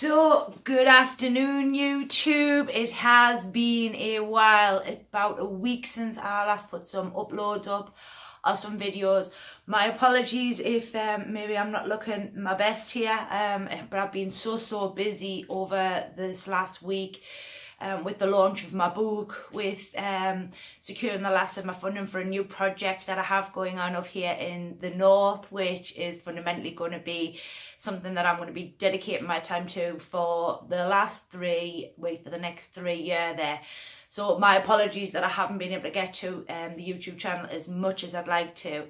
So, good afternoon, YouTube. It has been a while, about a week since I last put some uploads up of some videos. My apologies if maybe I'm not looking my best here, but I've been so busy over this last week. With the launch of my book, with securing the last of my funding for a new project that I have going on up here in the north, which is fundamentally going to be something that I'm going to be dedicating my time to for the next 3 years there. So my apologies that I haven't been able to get to the YouTube channel as much as I'd like to.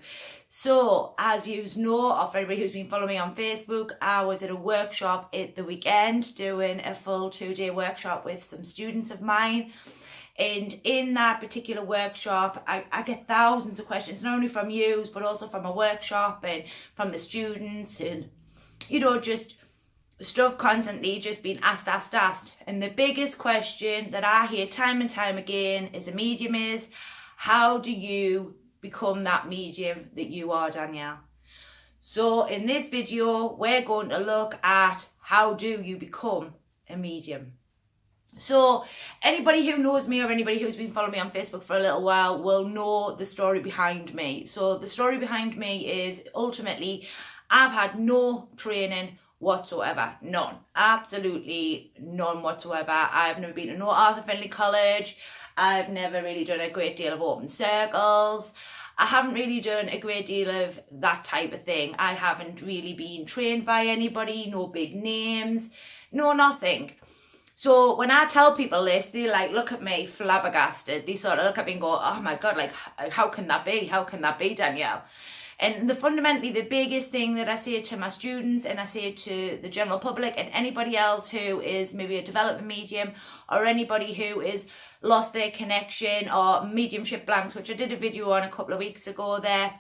So, as you know, or for everybody who's been following me on Facebook, I was at a workshop at the weekend doing a full 2-day workshop with some students of mine. And in that particular workshop, I get thousands of questions, not only from you, but also from a workshop and from the students, and, you know, just stuff constantly just being asked. And the biggest question that I hear time and time again as a medium is, how do you become that medium that you are, Danielle? So in this video, we're going to look at how do you become a medium. So anybody who knows me or anybody who's been following me on Facebook for a little while will know the story behind me. So the story behind me is ultimately I've had no training whatsoever. None. Absolutely none whatsoever. I've never been to no Arthur Findlay College. I've never really done a great deal of open circles. I haven't really done a great deal of that type of thing. I haven't really been trained by anybody, no big names, no nothing. So when I tell people this, they like look at me flabbergasted. They sort of look at me and go, oh my God, like how can that be? How can that be, Danielle? And fundamentally, the biggest thing that I say to my students and I say to the general public and anybody else who is maybe a development medium or anybody who is lost their connection or mediumship blanks, which I did a video on a couple of weeks ago there,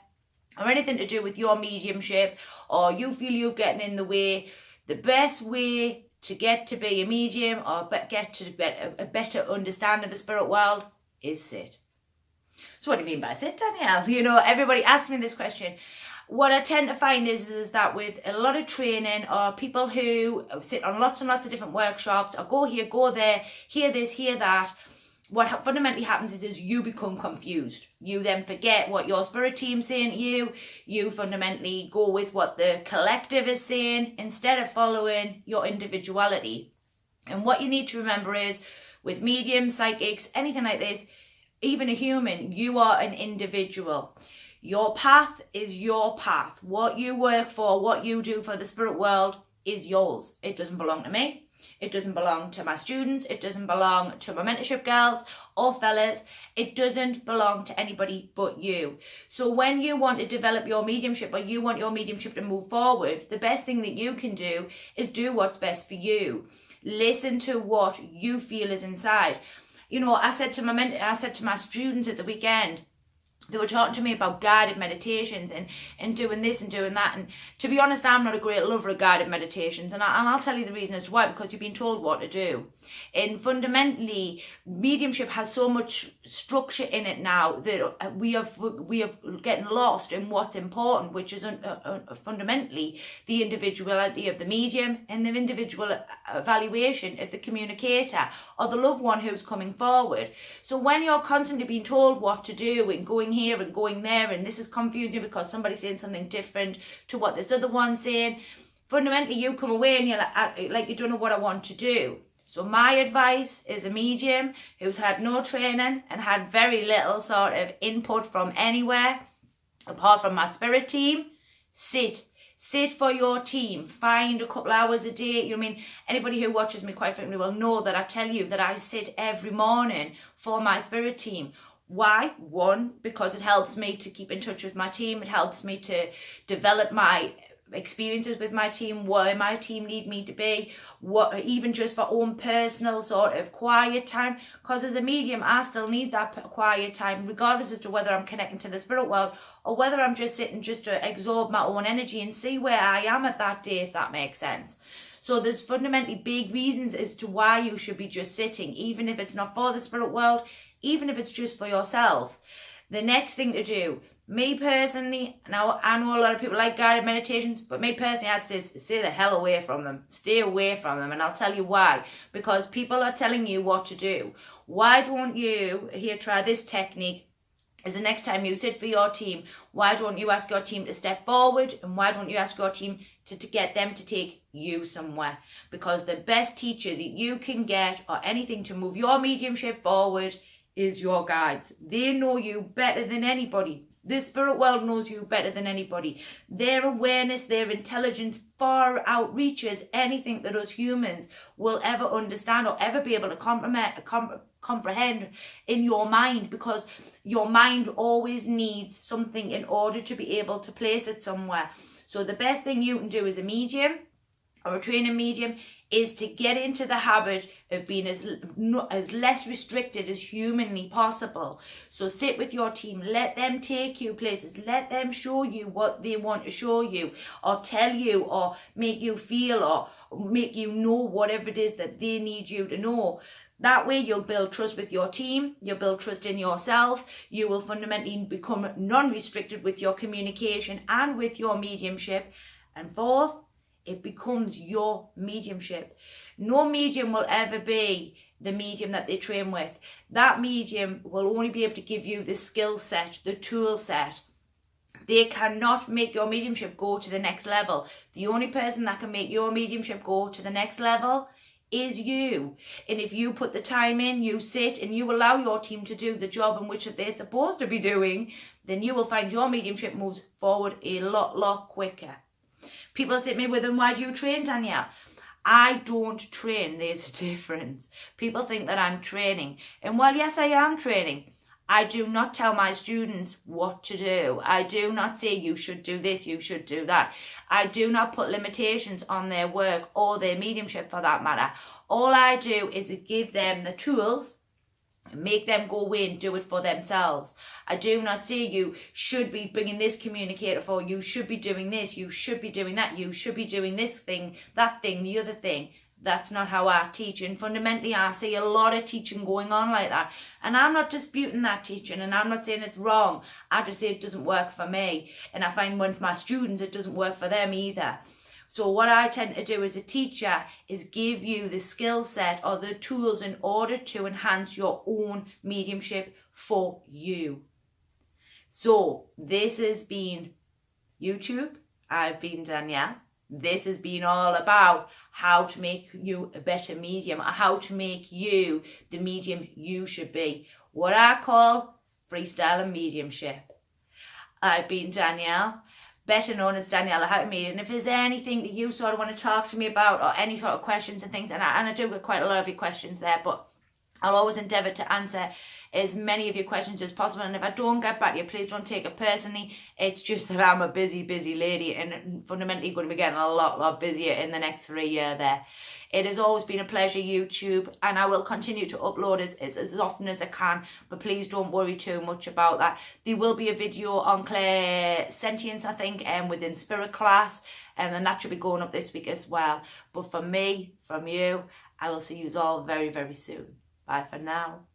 or anything to do with your mediumship, or you feel you're getting in the way, the best way to get to be a medium or get to a better understanding of the spirit world is sit. So what do you mean by sit, Danielle? You know, everybody asks me this question. What I tend to find is that with a lot of training or people who sit on lots and lots of different workshops or go here, go there, hear this, hear that, what fundamentally happens is you become confused. You then forget what your spirit team's saying to you. You fundamentally go with what the collective is saying instead of following your individuality. And what you need to remember is with mediums, psychics, anything like this, even a human, you are an individual. Your path is your path. What you work for, what you do for the spirit world is yours. It doesn't belong to me. It doesn't belong to my students. It doesn't belong to my mentorship girls or fellas. It doesn't belong to anybody but you. So when you want to develop your mediumship or you want your mediumship to move forward, the best thing that you can do is do what's best for you. Listen to what you feel is inside. You know, I said to my students at the weekend, they were talking to me about guided meditations and doing this and doing that. And to be honest, I'm not a great lover of guided meditations. And I'll tell you the reason as to why, because you've been told what to do. And fundamentally, mediumship has so much structure in it now that we have getting lost in what's important, which is fundamentally the individuality of the medium and the individual evaluation of the communicator or the loved one who's coming forward. So when you're constantly being told what to do and going here and going there, and this is confusing you because somebody's saying something different to what this other one's saying, fundamentally you come away and you're like you don't know what I want to do. So my advice is a medium who's had no training and had very little sort of input from anywhere apart from my spirit team, sit for your team. Find a couple hours a day. You know what I mean? Anybody who watches me quite frequently will know that I tell you that I sit every morning for my spirit team. Why? One, because it helps me to keep in touch with my team. It helps me to develop my experiences with my team, where my team need me to be, what, even just for own personal sort of quiet time. Because as a medium, I still need that quiet time, regardless as to whether I'm connecting to the spirit world or whether I'm just sitting just to absorb my own energy and see where I am at that day, if that makes sense. So there's fundamentally big reasons as to why you should be just sitting, even if it's not for the spirit world, even if it's just for yourself. The next thing to do, Me personally, now I know a lot of people like guided meditations, but me personally, I'd say stay the hell away from them. Stay away from them, and I'll tell you why. Because people are telling you what to do. Why don't you, here, try this technique, is the next time you sit for your team, why don't you ask your team to step forward, and why don't you ask your team to get them to take you somewhere? Because the best teacher that you can get, or anything to move your mediumship forward, is your guides. They know you better than anybody. The spirit world knows you better than anybody. Their awareness, their intelligence far outreaches anything that us humans will ever understand or ever be able to comprehend in your mind, because your mind always needs something in order to be able to place it somewhere. So the best thing you can do as a medium or a training medium is to get into the habit of being as less restricted as humanly possible. So sit with your team, let them take you places, let them show you what they want to show you, or tell you, or make you feel, or make you know whatever it is that they need you to know. That way you'll build trust with your team, you'll build trust in yourself, you will fundamentally become non-restricted with your communication and with your mediumship. And fourth, it becomes your mediumship. No medium will ever be the medium that they train with. That medium will only be able to give you the skill set, the tool set. They cannot make your mediumship go to the next level. The only person that can make your mediumship go to the next level is you. And if you put the time in, you sit and you allow your team to do the job in which they're supposed to be doing, then you will find your mediumship moves forward a lot quicker. People say to me, well, then why do you train, Danielle? I don't train. There's a difference. People think that I'm training. And while yes, I am training, I do not tell my students what to do. I do not say you should do this, you should do that. I do not put limitations on their work or their mediumship for that matter. All I do is give them the tools and make them go away and do it for themselves. I do not say you should be bringing this communicator for, you should be doing this, you should be doing that, you should be doing this thing, that thing, the other thing. That's not how I teach. And fundamentally, I see a lot of teaching going on like that. And I'm not disputing that teaching, and I'm not saying it's wrong. I just say it doesn't work for me. And I find with my students, it doesn't work for them either. So what I tend to do as a teacher is give you the skill set or the tools in order to enhance your own mediumship for you. So this has been YouTube. I've been Danielle. This has been all about how to make you a better medium, or how to make you the medium you should be. What I call Freestyling Mediumship. I've been Danielle, better known as Danielle, how to medium. And if there's anything that you sort of want to talk to me about, or any sort of questions and things, and I do get quite a lot of your questions there, but I'll always endeavour to answer as many of your questions as possible. And if I don't get back to you, please don't take it personally. It's just that I'm a busy lady, and fundamentally going to be getting a lot busier in the next 3 years there. It has always been a pleasure, YouTube, and I will continue to upload as often as I can, but please don't worry too much about that. There will be a video on clairsentience, I think, within Spirit Class, and then that should be going up this week as well. But from me, from you, I will see you all very soon. Bye for now.